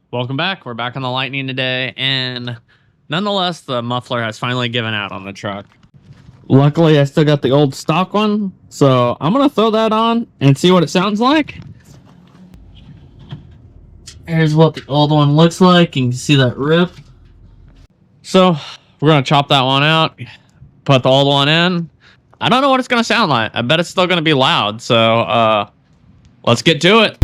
Welcome back. We're back on the Lightning today, and nonetheless, the muffler has finally given out on the truck. Luckily, I still got the old stock one, so I'm going to throw that on and see what it sounds like. Here's what the old one looks like. You can see that rip. So, we're going to chop that one out, put the old one in. I don't know what it's going to sound like. I bet it's still going to be loud, so let's get to it.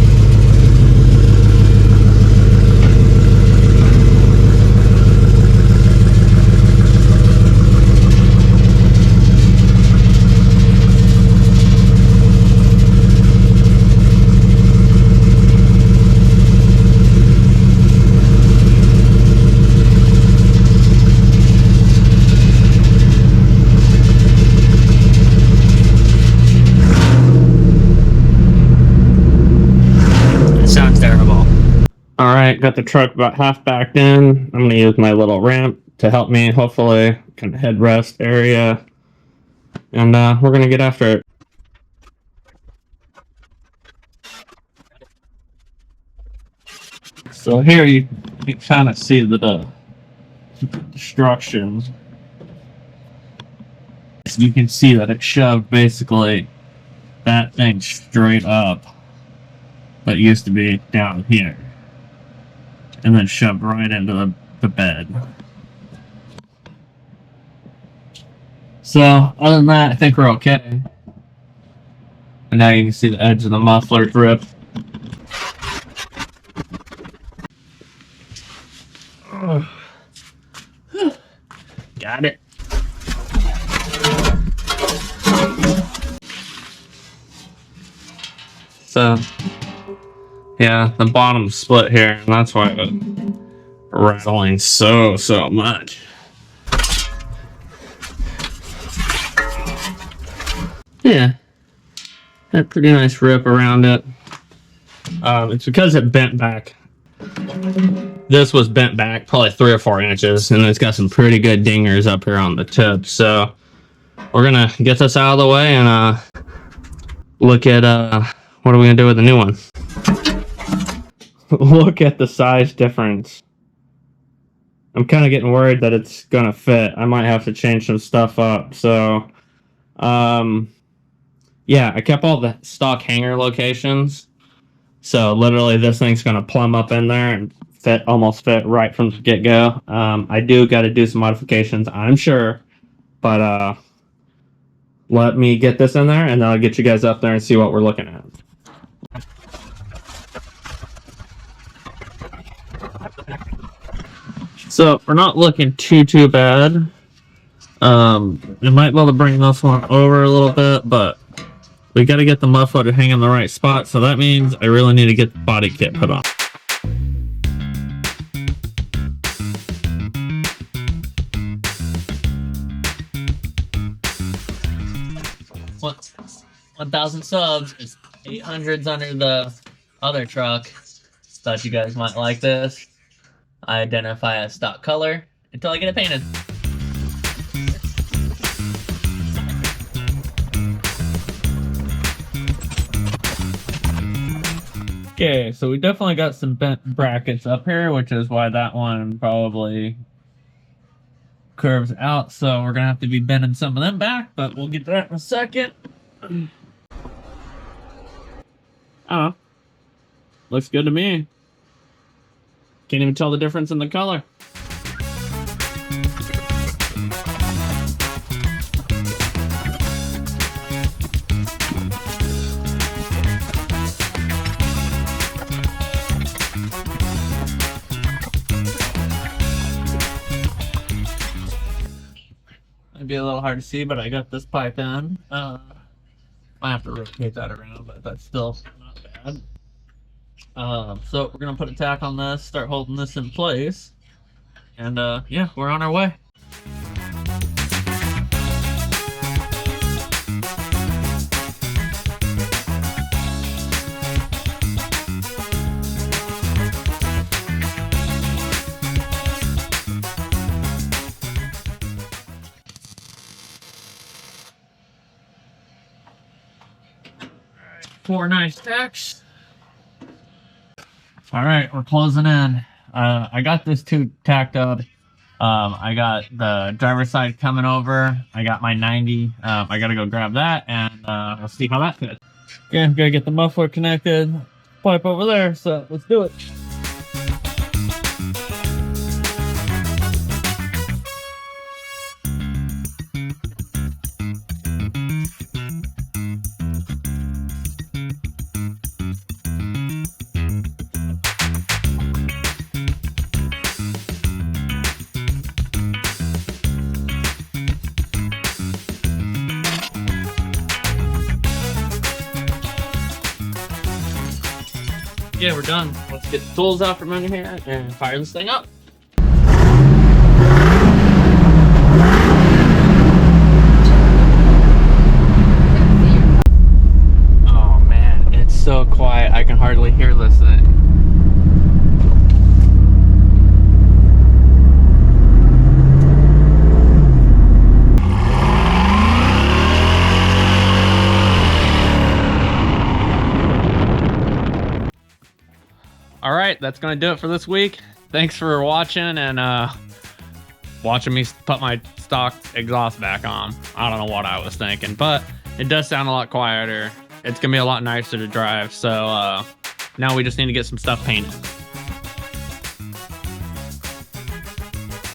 Sounds terrible. All right, got the truck about half backed in. I'm gonna use my little ramp to help me, hopefully, kind of headrest area, and we're gonna get after it. So here you kind of see the destruction. So you can see that it shoved basically that thing straight up, but it used to be down here, and then shoved right into the bed. So other than that, I think we're okay. And now you can see the edge of the muffler rip. Got it. So yeah, the bottom's split here, and that's why it's rattling so much. Yeah, that pretty nice rip around it. It's because it bent back. This was bent back probably 3 or 4 inches, and it's got some pretty good dingers up here on the tip. So we're gonna get this out of the way and look at what are we gonna do with the new one. Look at the size difference. I'm kind of getting worried that it's gonna fit. I might have to change some stuff up. So yeah, I kept all the stock hanger locations. So literally this thing's going to plumb up in there and almost fit right from the get-go. I do got to do some modifications, I'm sure. But let me get this in there, and then I'll get you guys up there and see what we're looking at. So we're not looking too bad. We might be able to bring this one over a little bit, but we got to get the muffler to hang in the right spot, so that means I really need to get the body kit put on. What? 1,000 subs is 800s under the other truck. Thought you guys might like this. I identify a stock color until I get it painted. Okay, so we definitely got some bent brackets up here, which is why that one probably curves out. So we're going to have to be bending some of them back, but we'll get to that in a second. Oh, looks good to me. Can't even tell the difference in the color. Might be a little hard to see, but I got this pipe in. I have to rotate that around, but that's still not bad. So we're gonna put a tack on this, start holding this in place, and yeah, we're on our way. Four nice tacks. All right, we're closing in. I got this tube tacked up. I got the driver's side coming over. I got my 90. I gotta go grab that, and we'll see how that fits. Okay, I'm gonna get the muffler connected. Pipe over there, so let's do it. Yeah, we're done. Let's get the tools out from under here and fire this thing up. Oh man, it's so quiet. I can hardly hear this thing. All right, that's gonna do it for this week. Thanks for watching and watching me put my stock exhaust back on. I don't know what I was thinking, but it does sound a lot quieter. It's gonna be a lot nicer to drive. So now we just need to get some stuff painted.